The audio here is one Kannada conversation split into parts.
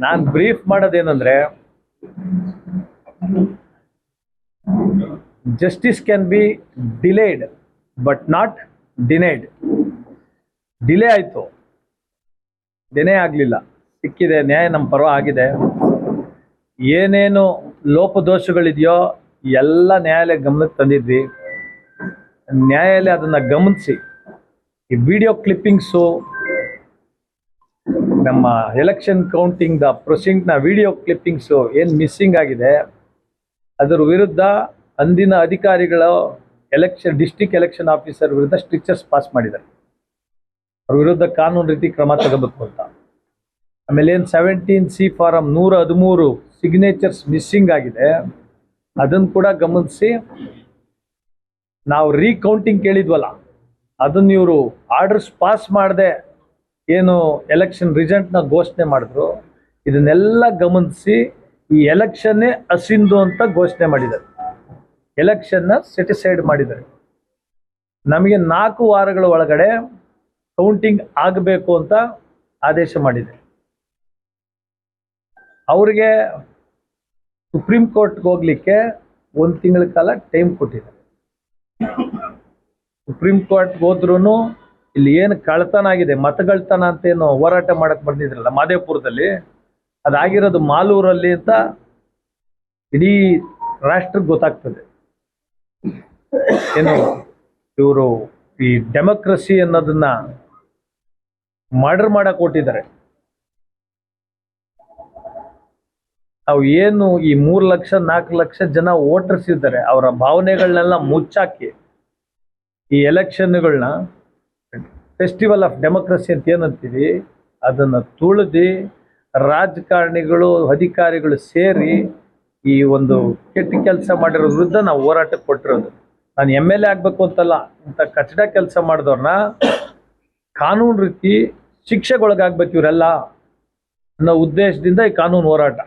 ನಾನು ಬ್ರೀಫ್ ಮಾಡೋದೇನಂದ್ರೆ, justice can be delayed but not denied. Delay ಆಯಿತು, ಡಿನೇ ಆಗಲಿಲ್ಲ, ಸಿಕ್ಕಿದೆ, ನ್ಯಾಯ ನಮ್ಮ ಪರ ಆಗಿದೆ. ಏನೇನು ಲೋಪದೋಷಗಳಿದೆಯೋ ಎಲ್ಲ ನ್ಯಾಯಾಲಯ ಗಮನಕ್ಕೆ ತಂದಿದ್ವಿ. ನ್ಯಾಯಾಲಯ ಅದನ್ನು ಗಮನಿಸಿ ಈ ವಿಡಿಯೋ ಕ್ಲಿಪ್ಪಿಂಗ್ಸು, ನಮ್ಮ ಎಲೆಕ್ಷನ್ ಕೌಂಟಿಂಗ್ ದ ಪ್ರೊಸೀಡಿಂಗ್ನ ವಿಡಿಯೋ ಕ್ಲಿಪ್ಪಿಂಗ್ಸು ಏನು ಮಿಸ್ಸಿಂಗ್ ಆಗಿದೆ, ಅದರ ವಿರುದ್ಧ ಅಂದಿನ ಅಧಿಕಾರಿಗಳು ಡಿಸ್ಟ್ರಿಕ್ಟ್ ಎಲೆಕ್ಷನ್ ಆಫೀಸರ್ ವಿರುದ್ಧ ಸ್ಟ್ರಿಕ್ಚರ್ಸ್ ಪಾಸ್ ಮಾಡಿದ್ದಾರೆ. ಅವ್ರ ವಿರುದ್ಧ ಕಾನೂನು ರೀತಿ ಕ್ರಮ ತಗೋಬೇಕು ಅಂತ. ಆಮೇಲೆ ಏನು 17C ಫಾರಂ 113 ಸಿಗ್ನೇಚರ್ಸ್ ಮಿಸ್ಸಿಂಗ್ ಆಗಿದೆ, ಅದನ್ನು ಕೂಡ ಗಮನಿಸಿ ನಾವು ರೀಕೌಂಟಿಂಗ್ ಕೇಳಿದ್ವಲ್ಲ, ಅದನ್ನು ಇವರು ಆರ್ಡರ್ಸ್ ಪಾಸ್ ಮಾಡದೆ ಏನು ಎಲೆಕ್ಷನ್ ರಿಸಲ್ಟ್ನ ಘೋಷಣೆ ಮಾಡಿದ್ರು, ಇದನ್ನೆಲ್ಲ ಗಮನಿಸಿ ಈ ಎಲೆಕ್ಷನ್ನೇ ಅಸಿಂದು ಅಂತ ಘೋಷಣೆ ಮಾಡಿದ್ದಾರೆ. ಎಲೆಕ್ಷನ್ನ ಸೆಟಿಸೈಡ್ ಮಾಡಿದ್ದಾರೆ. ನಮಗೆ 4 ವಾರಗಳ ಒಳಗಡೆ ಕೌಂಟಿಂಗ್ ಆಗಬೇಕು ಅಂತ ಆದೇಶ ಮಾಡಿದೆ. ಅವ್ರಿಗೆ ಸುಪ್ರೀಂ ಕೋರ್ಟ್ಗೆ ಹೋಗ್ಲಿಕ್ಕೆ 1 ತಿಂಗಳ ಕಾಲ ಟೈಮ್ ಕೊಟ್ಟಿದ್ದಾರೆ. ಸುಪ್ರೀಂ ಕೋರ್ಟ್ಗೆ ಹೋದ್ರೂ ಇಲ್ಲಿ ಏನು ಕಳ್ತನ ಆಗಿದೆ, ಮತಗಳ್ತನ ಅಂತ ಏನು ಹೋರಾಟ ಮಾಡಕ್ಕೆ ಬಂದಿದ್ರಲ್ಲ ಮಾದೇಪುರದಲ್ಲಿ, ಅದಾಗಿರೋದು ಮಾಲೂರಲ್ಲಿ ಅಂತ ಇಡೀ ರಾಷ್ಟ್ರಕ್ಕೆ ಗೊತ್ತಾಗ್ತದೆ. ಏನು ಇವರು ಈ ಡೆಮೋಕ್ರಸಿ ಅನ್ನೋದನ್ನ ಮರ್ಡರ್ ಮಾಡಕ್ ಕೊಟ್ಟಿದ್ದಾರೆ. ನಾವು ಏನು ಈ 3 ಲಕ್ಷ 4 ಲಕ್ಷ ಜನ ವೋಟರ್ಸ್ ಇದ್ದಾರೆ, ಅವರ ಭಾವನೆಗಳನ್ನೆಲ್ಲ ಮುಚ್ಚಾಕಿ ಈ ಎಲೆಕ್ಷನ್ಗಳನ್ನ ಫೆಸ್ಟಿವಲ್ ಆಫ್ ಡೆಮೋಕ್ರಸಿ ಅಂತ ಏನಂತೀವಿ ಅದನ್ನು ತುಳಿದು ರಾಜಕಾರಣಿಗಳು ಅಧಿಕಾರಿಗಳು ಸೇರಿ ಈ ಒಂದು ಕೆಟ್ಟ ಕೆಲಸ ಮಾಡಿರೋ ವಿರುದ್ಧ ನಾವು ಹೋರಾಟಕ್ಕೆ ಕೊಟ್ಟಿರೋದು. ನಾನು MLA ಆಗಬೇಕು ಅಂತಲ್ಲ, ಇಂಥ ಕಚಡ ಕೆಲಸ ಮಾಡಿದವ್ರನ್ನ ಕಾನೂನು ರೀತಿ ಶಿಕ್ಷೆಗೊಳಗಾಗ್ಬೇಕು ಇವರೆಲ್ಲ ಅನ್ನೋ ಉದ್ದೇಶದಿಂದ ಈ ಕಾನೂನು ಹೋರಾಟ.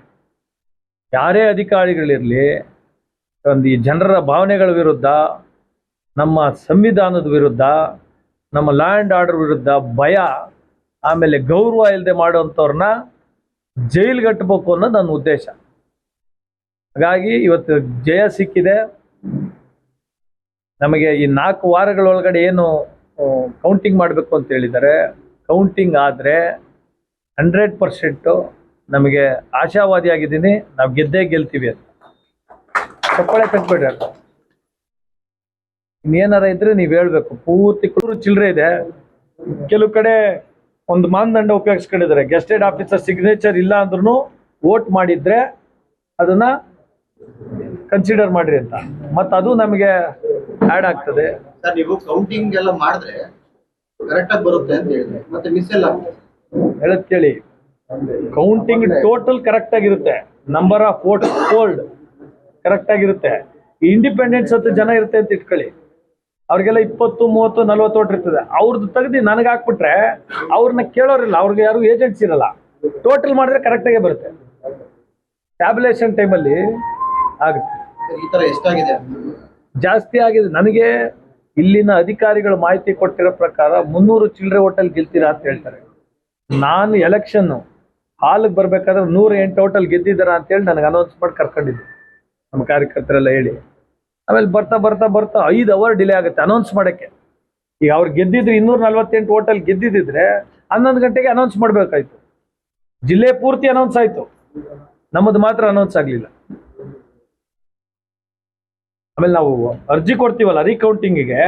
ಯಾರೇ ಅಧಿಕಾರಿಗಳಿರಲಿ, ಒಂದು ಈ ಜನರ ಭಾವನೆಗಳ ವಿರುದ್ಧ, ನಮ್ಮ ಸಂವಿಧಾನದ ವಿರುದ್ಧ, ನಮ್ಮ ಲಾ ಆ್ಯಂಡ್ ಆರ್ಡರ್ ವಿರುದ್ಧ ಭಯ, ಆಮೇಲೆ ಗೌರವ ಇಲ್ಲದೆ ಮಾಡೋವಂಥವ್ರನ್ನ ಜೈಲಿಗೆ ಕಟ್ಟಬೇಕು ಅನ್ನೋದು ನನ್ನ ಉದ್ದೇಶ. ಹಾಗಾಗಿ ಇವತ್ತು ಜಯ ಸಿಕ್ಕಿದೆ ನಮಗೆ. ಈ 4 ವಾರಗಳೊಳಗಡೆ ಏನು ಕೌಂಟಿಂಗ್ ಮಾಡಬೇಕು ಅಂತ ಹೇಳಿದ್ದಾರೆ, ಕೌಂಟಿಂಗ್ ಆದರೆ 100% ನಮಗೆ ಆಶಾವಾದಿಯಾಗಿದ್ದೀನಿ, ನಾವು ಗೆದ್ದೇ ಗೆಲ್ತೀವಿ ಅಂತ. ಚಪ್ಪಾಳೆ ಕಟ್ಬೇಡ್ರಿ ಅಂತ. ಇನ್ನೇನಾರ ಇದ್ರೆ ನೀವು ಹೇಳ್ಬೇಕು. ಪೂರ್ತಿ ಚಿಲ್ಲರೆ ಇದೆ. ಕೆಲವು ಕಡೆ ಒಂದು ಮಾನದಂಡ ಉಪಯೋಗಿಸ್ಕೊಂಡಿದ್ದಾರೆ, ಗೆಸ್ಟೆಡ್ ಆಫೀಸರ್ ಸಿಗ್ನೇಚರ್ ಇಲ್ಲ ಅಂದ್ರೂ ವೋಟ್ ಮಾಡಿದ್ರೆ ಅದನ್ನ ಕನ್ಸಿಡರ್ ಮಾಡ್ರಿ ಅಂತ. ಮತ್ತು ಅದು ನಮಗೆ ಆ್ಯಡ್ ಆಗ್ತದೆ. ಸರ್, ನೀವು ಕೌಂಟಿಂಗ್ ಎಲ್ಲ ಮಾಡಿದ್ರೆ ಕರೆಕ್ಟ್ ಆಗಿ ಬರುತ್ತೆ ಅಂತ ಹೇಳಿದ್ರೆ ಮತ್ತೆ ಮಿಸ್ ಎಲ್ಲ ಹೇಳದ್ ಕೇಳಿ. ಕೌಂಟಿಂಗ್ ಟೋಟಲ್ ಕರೆಕ್ಟ್ ಆಗಿರುತ್ತೆ, number of vote polled correct ಆಗಿರುತ್ತೆ. ಇಂಡಿಪೆಂಡೆಂಟ್ಸ್ ಹತ್ತು ಜನ ಇರುತ್ತೆ ಅಂತ ಇಟ್ಕೊಳ್ಳಿ, ಅವ್ರಿಗೆಲ್ಲ 20, 30, 40 ವೋಟ್ ಇರ್ತದೆ. ಅವ್ರದ್ದು ತೆಗ್ದು ನನಗೆ ಹಾಕ್ಬಿಟ್ರೆ ಅವ್ರನ್ನ ಕೇಳೋರಿಲ್ಲ, ಅವ್ರಿಗೆ ಯಾರು ಏಜೆಂಟ್ಸ್ ಇರಲ್ಲ. ಟೋಟಲ್ ಮಾಡಿದ್ರೆ ಕರೆಕ್ಟಾಗೇ ಬರುತ್ತೆ. ಟ್ಯಾಬ್ಯುಲೇಷನ್ ಟೈಮಲ್ಲಿ ಆಗುತ್ತೆ. ಈ ತರ ಎಷ್ಟಾಗಿದೆ? ಜಾಸ್ತಿ ಆಗಿದೆ. ನನಗೆ ಇಲ್ಲಿನ ಅಧಿಕಾರಿಗಳು ಮಾಹಿತಿ ಕೊಟ್ಟಿರೋ ಪ್ರಕಾರ 300 ಚಿಲ್ಲರೆ ಹೋಟೆಲ್ ಗೆಲ್ತೀರಾ ಅಂತ ಹೇಳ್ತಾರೆ. ನಾನು ಎಲೆಕ್ಷನ್ ಹಾಲಿಗೆ ಬರ್ಬೇಕಾದ್ರೆ 108 ಹೋಟೆಲ್ ಗೆದ್ದಿದ್ದಾರ ಅಂತೇಳಿ ನನಗೆ ಅನೌನ್ಸ್ ಮಾಡಿ ಕರ್ಕೊಂಡಿದ್ದೆ ನಮ್ಮ ಕಾರ್ಯಕರ್ತರೆಲ್ಲ ಹೇಳಿ. ಆಮೇಲೆ ಬರ್ತಾ ಬರ್ತಾ ಬರ್ತಾ 5 ಅವರ್ ಡಿಲೇ ಆಗುತ್ತೆ ಅನೌನ್ಸ್ ಮಾಡೋಕ್ಕೆ. ಈಗ ಅವ್ರು ಗೆದ್ದಿದ್ರು 248 ಹೋಟೆಲ್ ಗೆದ್ದಿದ್ದಿದ್ರೆ 11 ಗಂಟೆಗೆ ಅನೌನ್ಸ್ ಮಾಡಬೇಕಾಯ್ತು. ಜಿಲ್ಲೆ ಪೂರ್ತಿ ಅನೌನ್ಸ್ ಆಯಿತು, ನಮ್ಮದು ಮಾತ್ರ ಅನೌನ್ಸ್ ಆಗಲಿಲ್ಲ. ಆಮೇಲೆ ನಾವು ಅರ್ಜಿ ಕೊಡ್ತೀವಲ್ಲ ರೀಕೌಂಟಿಂಗಿಗೆ,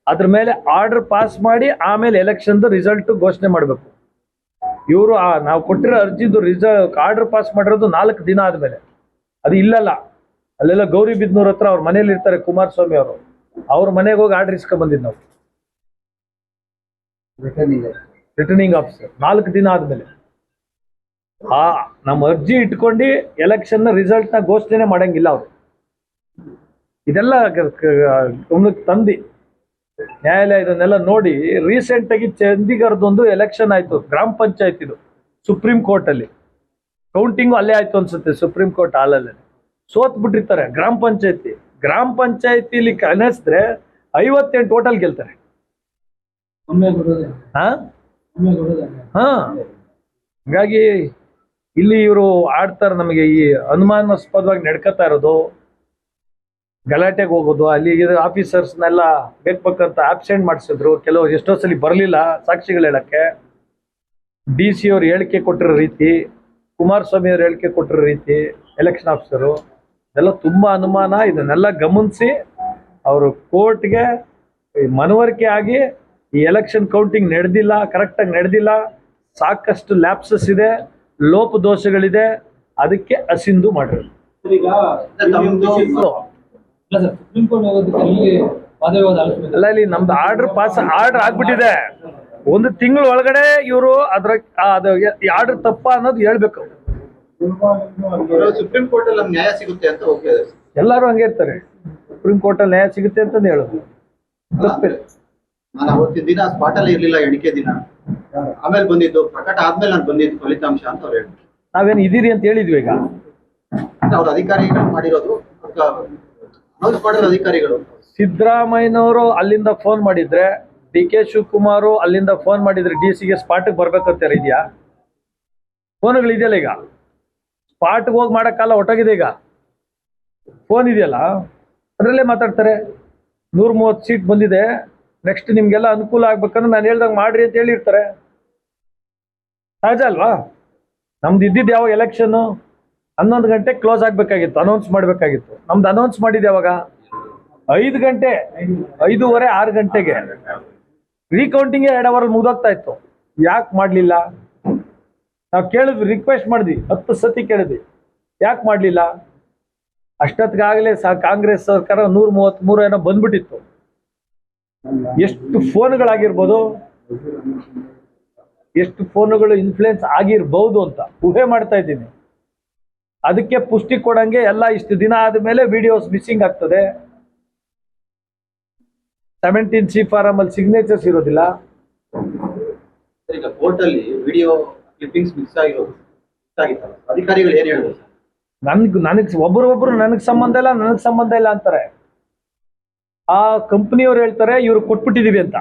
ಅದ್ರ ಮೇಲೆ ಆರ್ಡರ್ ಪಾಸ್ ಮಾಡಿ ಆಮೇಲೆ ಎಲೆಕ್ಷನ್ದು ರಿಸಲ್ಟ್ ಘೋಷಣೆ ಮಾಡಬೇಕು. ಇವರು ನಾವು ಕೊಟ್ಟಿರೋ ಅರ್ಜಿದು ಆರ್ಡರ್ ಪಾಸ್ ಮಾಡಿರೋದು 4 ದಿನ ಆದಮೇಲೆ. ಅದು ಇಲ್ಲಲ್ಲ, ಅಲ್ಲೆಲ್ಲ ಗೌರಿಬಿದನೂರ್ ಹತ್ರ ಅವ್ರ ಮನೇಲಿ ಇರ್ತಾರೆ ಕುಮಾರಸ್ವಾಮಿ ಅವರು, ಅವ್ರ ಮನೆಗೆ ಹೋಗಿ ಆರ್ಡರ್ ಇಸ್ಕೊಂಡ್ ಬಂದಿದ್ದು ನಾವು, ರಿಟರ್ನಿಂಗ್ ಆಫೀಸರ್. 4 ದಿನ ಆದಮೇಲೆ ನಮ್ಮ ಅರ್ಜಿ ಇಟ್ಕೊಂಡು ಎಲೆಕ್ಷನ್ ರಿಸಲ್ಟ್ನ ಘೋಷಣೆ ಮಾಡಂಗಿಲ್ಲ ಅವರು. ಇದೆಲ್ಲ ಗಮನಕ್ಕೆ ತಂದು ನ್ಯಾಯಾಲಯ ಇದನ್ನೆಲ್ಲ ನೋಡಿ ರೀಸೆಂಟಾಗಿ ಚಂಡೀಗಢದೊಂದು ಎಲೆಕ್ಷನ್ ಆಯಿತು, ಗ್ರಾಮ ಪಂಚಾಯತ್. ಇದು ಸುಪ್ರೀಂ ಕೋರ್ಟಲ್ಲಿ ಕೌಂಟಿಂಗು ಅಲ್ಲೇ ಆಯಿತು ಅನ್ಸುತ್ತೆ, ಸುಪ್ರೀಂ ಕೋರ್ಟ್ ಹಾಲಲ್ಲೇ. ಸೋತ್ ಬಿಟ್ಟಿರ್ತಾರೆ ಗ್ರಾಮ ಪಂಚಾಯತಿಲಿ ಕನಸಿದ್ರೆ 58 ಟೋಟಲ್ ಗೆಲ್ತಾರೆ. ಹಾಗಾಗಿ ಇಲ್ಲಿ ಇವರು ಆಡ್ತಾರೆ, ನಮಗೆ ಈ ಅನುಮಾನಾಸ್ಪದವಾಗಿ ನಡ್ಕೋತಾ ಇರೋದು, ಗಲಾಟೆಗೆ ಹೋಗೋದು, ಅಲ್ಲಿ ಆಫೀಸರ್ಸ್ನೆಲ್ಲ ಬೇಕಂತ ಆಬ್ಸೆಂಟ್ ಮಾಡಿಸಿದ್ರು, ಕೆಲವು ಎಷ್ಟೋ ಸಲ ಬರಲಿಲ್ಲ ಸಾಕ್ಷಿಗಳು ಹೇಳಕ್ಕೆ. ಡಿ ಸಿ ಅವ್ರು ಹೇಳಿಕೆ ಕೊಟ್ಟಿರೋ ರೀತಿ, ಕುಮಾರಸ್ವಾಮಿ ಅವ್ರು ಹೇಳಿಕೆ ಕೊಟ್ಟಿರೋ ರೀತಿ, ಎಲೆಕ್ಷನ್ ಆಫೀಸರು, ಇದೆಲ್ಲ ತುಂಬಾ ಅನುಮಾನ. ಇದನ್ನೆಲ್ಲ ಗಮನಿಸಿ ಅವರು ಕೋರ್ಟ್ಗೆ ಮನವರಿಕೆ ಆಗಿ ಈ ಎಲೆಕ್ಷನ್ ಕೌಂಟಿಂಗ್ ನಡೆದಿಲ್ಲ, ಕರೆಕ್ಟಾಗಿ ನಡೆದಿಲ್ಲ, ಸಾಕಷ್ಟು ಲ್ಯಾಪ್ಸಸ್ ಇದೆ, ಲೋಪದೋಷಗಳಿದೆ, ಅದಕ್ಕೆ ಅಸಿಂದು ಮಾಡಿರೋದು. ಸುಪ್ರೀಂ ಕೋರ್ಟ್ ಹೋಗೋದಕ್ಕೆ ಅಲ್ಲಿ ವಾದವಿವಾದ ಆಲಿಸಬೇಕು. ಅಲ್ಲ, ಇಲ್ಲಿ ನಮ್ದು ಆರ್ಡರ್ ಆಗ್ಬಿಟ್ಟಿದೆ. ಒಂದು ತಿಂಗಳ ಒಳಗಡೆ ಇವರು ಅದ್ರ ಈ ಆರ್ಡರ್ ತಪ್ಪ ಅನ್ನೋದು ಹೇಳ್ಬೇಕು. ಸುಪ್ರೀಂ ಕೋರ್ಟ್ ಅಲ್ಲಿ ನಮ್ಗೆ ನ್ಯಾಯ ಸಿಗುತ್ತೆ ಅಂತ ಹೋಗ್ತದೆ. ಎಲ್ಲರೂ ಹಂಗೆ ಇರ್ತಾರೆ, ಸುಪ್ರೀಂ ಕೋರ್ಟ್ ಅಲ್ಲಿ ನ್ಯಾಯ ಸಿಗುತ್ತೆ ಅಂತ ಹೇಳೋದು ತಪ್ಪಿಲ್ಲ. ನಾನು ಅವತ್ತಿನ ದಿನ ಸ್ಪಾಟ್ ಅಲ್ಲಿ ಇರ್ಲಿಲ್ಲ, ಎಣಿಕೆ ದಿನ ಆಮೇಲೆ ಬಂದಿದ್ದು, ಪ್ರಕಟ ಆದ್ಮೇಲೆ ನಾನು ಬಂದಿದ್ದು ಫಲಿತಾಂಶ ಅಂತ ಅವ್ರು ಹೇಳಿದ್ರು. ನಾವೇನು ಇದೀರಿ ಅಂತ ಹೇಳಿದ್ವಿ. ಈಗ ಅವ್ರ ಅಧಿಕಾರಿಗಳು ಮಾಡಿರೋದು, ಅನೌನ್ಸ್ ಮಾಡಿರೋ ಅಧಿಕಾರಿಗಳು. ಸಿದ್ದರಾಮಯ್ಯನವರು ಅಲ್ಲಿಂದ ಫೋನ್ ಮಾಡಿದ್ರೆ, ಡಿ ಕೆ ಶಿವಕುಮಾರ್ ಅಲ್ಲಿಂದ ಫೋನ್ ಮಾಡಿದ್ರೆ ಡಿ ಸಿಗೆ ಸ್ಪಾಟ್ಗೆ ಬರ್ಬೇಕಂತ ಇದೆಯಾ? ಫೋನ್ಗಳು ಇದೆಯಲ್ಲ, ಈಗ ಸ್ಪಾಟ್ಗೆ ಹೋಗಿ ಮಾಡೋಕ್ಕಲ್ಲ, ಒಟ್ಟಾಗಿದೆ. ಈಗ ಫೋನ್ ಇದೆಯಲ್ಲ, ಅದರಲ್ಲೇ ಮಾತಾಡ್ತಾರೆ. 130 ಸೀಟ್ ಬಂದಿದೆ, ನೆಕ್ಸ್ಟ್ ನಿಮ್ಗೆಲ್ಲ ಅನುಕೂಲ ಆಗ್ಬೇಕಂದ್ರೆ ನಾನು ಹೇಳ್ದಂಗೆ ಮಾಡ್ರಿ ಅಂತ ಹೇಳಿರ್ತಾರೆ. ಸಹಜ ಅಲ್ವಾ? ನಮ್ದು ಇದ್ದಿದ್ದು ಯಾವ ಎಲೆಕ್ಷನ್ನು 11 ಗಂಟೆಗೆ ಕ್ಲೋಸ್ ಆಗ್ಬೇಕಾಗಿತ್ತು, ಅನೌನ್ಸ್ ಮಾಡ್ಬೇಕಾಗಿತ್ತು. ನಮ್ದು ಅನೌನ್ಸ್ ಮಾಡಿದ್ದು ಯಾವಾಗ? 5 ಗಂಟೆ, 5:30, 6 ಗಂಟೆಗೆ. ರೀಕೌಂಟಿಂಗ್ 2 ಅವರಲ್ಲಿ ಮುಗ್ದೋಗ್ತಾ ಇತ್ತು. ಯಾಕೆ ಮಾಡಲಿಲ್ಲ? ನಾವು ಕೇಳಿದ್ವಿ, ರಿಕ್ವೆಸ್ಟ್ ಮಾಡಿದ್ವಿ, 10 ಸತಿ ಕೇಳಿದ್ವಿ, ಯಾಕೆ ಮಾಡಲಿಲ್ಲ? ಅಷ್ಟೊತ್ತಿಗಾಗಲೇ ಕಾಂಗ್ರೆಸ್ ಸರ್ಕಾರ 133 ಏನೋ ಬಂದ್ಬಿಟ್ಟಿತ್ತು. ಎಷ್ಟು ಫೋನ್ಗಳಾಗಿರ್ಬೋದು, ಎಷ್ಟು ಫೋನ್ಗಳು ಇನ್ಫ್ಲುಯೆನ್ಸ್ ಆಗಿರ್ಬಹುದು ಅಂತ ಊಹೆ ಮಾಡ್ತಾ ಇದ್ದೀನಿ. ಅದಕ್ಕೆ ಪುಷ್ಟಿ ಕೊಡಂಗೆ ಎಲ್ಲ ಇಷ್ಟು ದಿನ ಆದಮೇಲೆ ವಿಡಿಯೋಸ್ ಮಿಸ್ಸಿಂಗ್ ಆಗ್ತದೆ. 17C ಫಾರಂ ಅಲ್ಲಿ ಸಿಗ್ನೇಚರ್ಸ್ ಇರೋದಿಲ್ಲ. ಈಗ ಕೋರ್ಟ್ ಅಲ್ಲಿ ವಿಡಿಯೋ ಕ್ಲಿಪ್ಪಿಂಗ್ಸ್ ಮಿಸ್ ಆಗಿರೋದು ಆಗಿತ್ತಲ್ಲ, ಅಧಿಕಾರಿಗಳು ಏನ್ ಹೇಳಿದ್ರು? ನನಗೆ ಒಬ್ಬರೊಬ್ಬರು ನನಗೆ ಸಂಬಂಧ ಇಲ್ಲ ಅಂತಾರೆ. ಆ ಕಂಪ್ನಿಯವ್ರು ಹೇಳ್ತಾರೆ ಇವ್ರು ಕೊಟ್ಬಿಟ್ಟಿದೀವಿ ಅಂತ.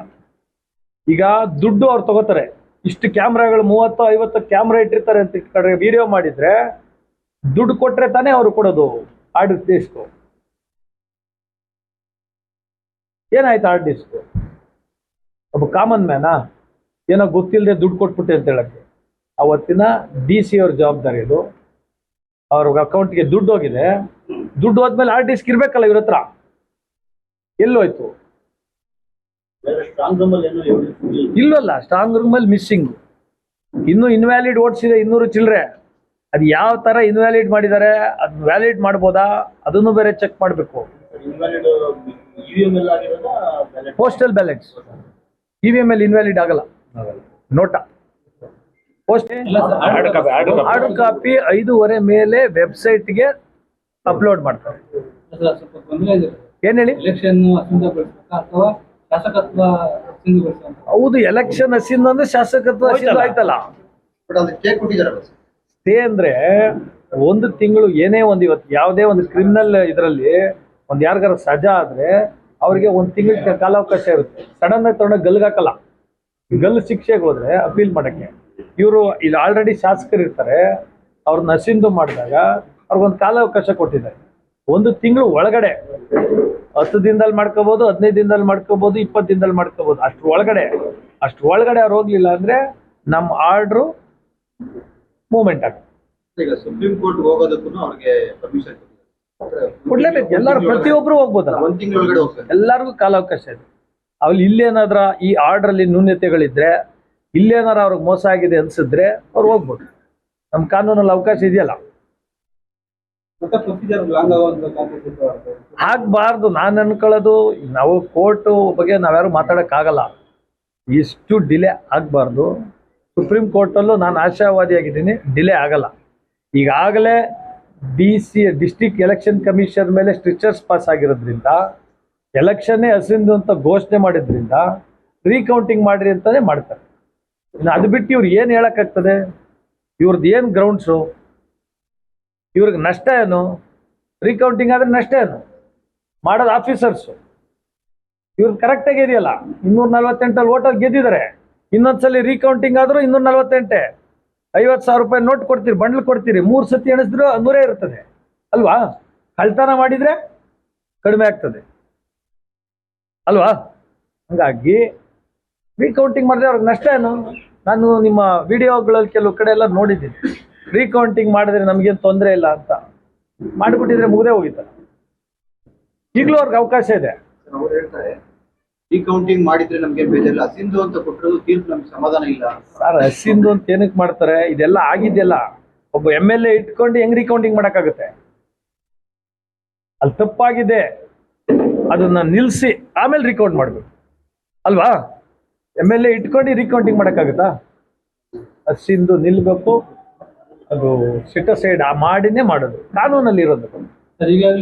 ಈಗ ದುಡ್ಡು ಅವ್ರು ತಗೋತಾರೆ, ಇಷ್ಟು ಕ್ಯಾಮ್ರಾಗಳು 30-50 ಕ್ಯಾಮ್ರಾ ಇಟ್ಟಿರ್ತಾರೆ ಅಂತ ಕಡೆ ವಿಡಿಯೋ ಮಾಡಿದ್ರೆ ದುಡ್ಡು ಕೊಟ್ರೆ ತಾನೇ ಅವ್ರು ಕೊಡೋದು. ಹಾರ್ಡ್ ಡಿಸ್ಕ್ ಏನಾಯ್ತು? ಹಾರ್ಡ್ ಡಿಸ್ಕ್ ಒಬ್ಬ ಕಾಮನ್ ಮ್ಯಾನಾ ಏನೋ ಗೊತ್ತಿಲ್ಲದೆ ದುಡ್ಡು ಕೊಟ್ಬಿಟ್ಟೆ ಅಂತ ಹೇಳಕ್ಕೆ. ಅವತ್ತಿನ ಡಿ ಸಿ ಅವ್ರ ಜವಾಬ್ದಾರಿ ಇದು. ಅವ್ರ ಅಕೌಂಟ್ಗೆ ದುಡ್ಡು ಹೋಗಿದೆ, ದುಡ್ಡು ಹೋದ್ಮೇಲೆ ಹಾರ್ಡ್ ಡಿಸ್ಕ್ ಇರ್ಬೇಕಲ್ಲ ಇವ್ರ ಹತ್ರ. ಎಲ್ಲೋಯ್ತು? ಇಲ್ವಲ್ಲ, ಸ್ಟ್ರಾಂಗ್ ರೂಮ್ ಅಲ್ಲಿ ಮಿಸ್ಸಿಂಗ್. ಇನ್ನು ಇನ್ವ್ಯಾಲಿಡ್ ಓಟ್ಸ್ ಇದೆ 200 ಚಿಲ್ಲರೆ. ಅದು ಯಾವ ತರ ಇನ್ವ್ಯಾಲಿಡ್ ಮಾಡಿದ್ದಾರೆ, ಅದನ್ನ ವ್ಯಾಲಿಡ್ ಮಾಡ್ಬೋದಾ ಅದನ್ನು ಬೇರೆ ಚೆಕ್ ಮಾಡಬೇಕು. ಪೋಸ್ಟಲ್ ಬ್ಯಾಲೆಟ್ಸ್, EVM ಅಲ್ಲಿ ಇನ್ವ್ಯಾಲಿಡ್ ಆಗಲ್ಲ. ನೋಟಾ ಪೋಸ್ಟ್ ಹಾರ್ಡ್ ಕಾಪಿ 5:30 ಮೇಲೆ ವೆಬ್ಸೈಟ್ಗೆ ಅಪ್ಲೋಡ್ ಮಾಡ್ತಾರೆ. ಸ್ವಲ್ಪ ತೊಂದರೆ ಇದೆ. ಏನ್ ಹೇಳಿ? ಎಲೆಕ್ಷನ್ ಅಸಿಂಧಗೊಳಿಸಬೇಕಾ ಅಥವಾ ಶಾಸಕತ್ವ ಅಸಿಂಧಗೊಳಿಸಬೇಕಾ? ಹೌದು, ಎಲೆಕ್ಷನ್ ಅಸಿಂದ ಅಂದ್ರೆ ಶಾಸಕತ್ವ ಅಸಿಂದ ಆಯ್ತಲ್ಲ. ಬಟ್ ಅದಕ್ಕೆ ಕೇಕ್ ಕೊಟ್ಟಿದ್ದಾರಲ್ಲ ಸರ್. ಸ್ಟೇ ಅಂದ್ರೆ 1 ತಿಂಗಳು ಏನೇ ಒಂದು, ಇವತ್ತು ಯಾವುದೇ ಒಂದು ಕ್ರಿಮಿನಲ್ ಇದರಲ್ಲಿ ಒಂದು ಯಾರಿಗಾರ ಸಜಾ ಆದ್ರೆ ಅವ್ರಿಗೆ 1 ತಿಂಗಳ ಕಾಲಾವಕಾಶ ಇರುತ್ತೆ. ಸಡನ್ ಆಗಿ ತಗೊಂಡಾಗ ಗಲ್ಗಾಕಲ್ಲ. ಗಲ್ಲು ಶಿಕ್ಷೆಗೆ ಹೋದ್ರೆ ಅಪೀಲ್ ಮಾಡಕ್ಕೆ. ಇವರು ಇಲ್ಲಿ ಆಲ್ರೆಡಿ ಶಾಸಕರು ಇರ್ತಾರೆ, ಅವ್ರನ್ನ ಅಸಿಂದು ಮಾಡಿದಾಗ ಅವ್ರಿಗೊಂದು ಕಾಲಾವಕಾಶ ಕೊಟ್ಟಿದ್ದಾರೆ. 1 ತಿಂಗಳು ಒಳಗಡೆ 10 ದಿನದಲ್ಲಿ ಮಾಡ್ಕೋಬಹುದು, 15 ದಿನದಲ್ಲಿ ಮಾಡ್ಕೋಬಹುದು, 20 ದಿನದಲ್ಲಿ ಮಾಡ್ಕೋಬಹುದು. ಅಷ್ಟು ಒಳಗಡೆ ಅವ್ರು ಹೋಗ್ಲಿಲ್ಲ ಅಂದ್ರೆ ನಮ್ಮ ಆರ್ಡ್ರು ಮೂವ್ಮೆಂಟ್ ಆಗುತ್ತೆ. ಈಗ ಸುಪ್ರೀಂ ಕೋರ್ಟ್ ಹೋಗೋದಕ್ಕೂ ಅವ್ರಿಗೆ ಪರ್ಮಿಷನ್ ಕೊಡ್ಲೇಬೇಕು. ಎಲ್ಲರೂ ಪ್ರತಿಯೊಬ್ರು ಹೋಗ್ಬೋದಲ್ಲ, 1 ತಿಂಗಳ ಒಳಗಡೆ ಹೋಗ್ತಾರೆ. ಎಲ್ಲರಿಗೂ ಕಾಲಾವಕಾಶ ಇದೆ. ಅಲ್ಲಿ ಇಲ್ಲೇನಾದ್ರ ಈ ಆರ್ಡರ್ ಅಲ್ಲಿ ನ್ಯೂನ್ಯತೆಗಳಿದ್ರೆ, ಇಲ್ಲೇನಾರ ಅವ್ರಿಗೆ ಮೋಸ ಆಗಿದೆ ಅನ್ಸಿದ್ರೆ ಅವ್ರು ಹೋಗ್ಬೋದು. ನಮ್ಮ ಕಾನೂನಲ್ಲಿ ಅವಕಾಶ ಇದೆಯಲ್ಲ. ಆಗ್ಬಾರ್ದು. ನಾನು ಅನ್ಕೊಳ್ಳೋದು, ನಾವು ಕೋರ್ಟ್ ಬಗ್ಗೆ ನಾವ್ಯಾರು ಮಾತಾಡೋಕ್ಕಾಗಲ್ಲ. ಇಷ್ಟು ಡಿಲೇ ಆಗಬಾರ್ದು. ಸುಪ್ರೀಂ ಕೋರ್ಟಲ್ಲೂ ನಾನು ಆಶಾವಾದಿಯಾಗಿದ್ದೀನಿ, ಡಿಲೇ ಆಗಲ್ಲ. ಈಗಾಗಲೇ ಡಿಸ್ಟ್ರಿಕ್ಟ್ ಎಲೆಕ್ಷನ್ ಕಮಿಷನ್ ಮೇಲೆ ಸ್ಟ್ರಿಕ್ಚರ್ಸ್ ಪಾಸ್ ಆಗಿರೋದ್ರಿಂದ, ಎಲೆಕ್ಷನ್ನೇ ಹಸಿಂದು ಅಂತ ಘೋಷಣೆ ಮಾಡಿದ್ರಿಂದ ರೀಕೌಂಟಿಂಗ್ ಮಾಡ್ರಿ ಅಂತಾನೆ ಮಾಡ್ತಾರೆ. ಇನ್ನು ಅದು ಬಿಟ್ಟು ಇವ್ರು ಏನು ಹೇಳೋಕ್ಕಾಗ್ತದೆ? ಇವ್ರದ್ದು ಏನು ಗ್ರೌಂಡ್ಸು? ಇವ್ರಿಗೆ ನಷ್ಟ ಏನು? ರೀಕೌಂಟಿಂಗ್ ಆದರೆ ನಷ್ಟ ಏನು? ಮಾಡೋದು ಆಫೀಸರ್ಸು. ಇವ್ರಿಗೆ ಕರೆಕ್ಟಾಗಿ ಇದೆಯಲ್ಲ, 248 ಓಟಲ್ಲಿ ಗೆದ್ದಿದ್ದಾರೆ. ಇನ್ನೊಂದ್ಸಲಿ ರೀಕೌಂಟಿಂಗ್ ಆದರೂ 248. 50,000 ರೂಪಾಯಿ ನೋಟ್ ಕೊಡ್ತೀರಿ, ಬಂಡ್ಲು ಕೊಡ್ತೀರಿ, 3 ಸತಿ ಎಣಿಸಿದ್ರು 100 ಇರ್ತದೆ ಅಲ್ವಾ? ಕಳ್ತನ ಮಾಡಿದ್ರೆ ಕಡಿಮೆ ಆಗ್ತದೆ ಅಲ್ವಾ? ಹಂಗಾಗಿ ರೀಕೌಂಟಿಂಗ್ ಮಾಡಿದ್ರೆ ಅವ್ರಿಗೆ ನಷ್ಟ ಏನು? ನಾನು ನಿಮ್ಮ ವಿಡಿಯೋಗಳಲ್ಲಿ ಕೆಲವು ಕಡೆ ಎಲ್ಲ ನೋಡಿದ್ದೀನಿ, ರೀಕೌಂಟಿಂಗ್ ಮಾಡಿದ್ರೆ ನಮಗೇನು ತೊಂದರೆ ಇಲ್ಲ ಅಂತ ಮಾಡಿಬಿಟ್ಟಿದ್ರೆ ಮುಗ್ದೇ ಹೋಗಿತ್ತಲ್ಲ. ಈಗಲೂ ಅವ್ರಿಗೆ ಅವಕಾಶ ಇದೆ. ಅವ್ರು ಹೇಳ್ತಾರೆ ರೀಕೌಂಟಿಂಗ್ ಮಾಡಿದ್ರೆ ನಮ್ಗೆ ಬೇಜಾರಿಲ್ಲ, ಅಸಿಂಧು ಅಂತ ಕೊಟ್ಟರು ತೀರ್ಪು ನಮ್ಗೆ ಸಮಾಧಾನ ಇಲ್ಲ. ಸರ್ ಹಸಿಂದು ಅಂತ ಏನಕ್ಕೆ ಮಾಡ್ತಾರೆ? ಇದೆಲ್ಲ ಆಗಿದೆಯಲ್ಲ, ಒಬ್ಬ MLA ಇಟ್ಕೊಂಡು ಹೆಂಗ್ ರೀಕೌಂಟಿಂಗ್ ಮಾಡಕ್ಕಾಗುತ್ತೆ? ಅಲ್ಲಿ ತಪ್ಪಾಗಿದೆ, ಅದನ್ನ ನಿಲ್ಲಿಸಿ ಆಮೇಲೆ ರೀಕೌಂಟ್ ಮಾಡ್ಬೇಕು ಅಲ್ವಾ? MLA ಇಟ್ಕೊಂಡು ರೀಕೌಂಟಿಂಗ್ ಮಾಡಕ್ಕಾಗುತ್ತಾ? ಹಸಿಂದು ನಿಲ್ಬೇಕು, ಅದು ಸಿಟಸೈಡ್ ಮಾಡಿನೇ ಮಾಡೋದು, ಕಾನೂನಲ್ಲಿ ಇರೋದು. ಸರ್ ಈಗಾಗಲೇ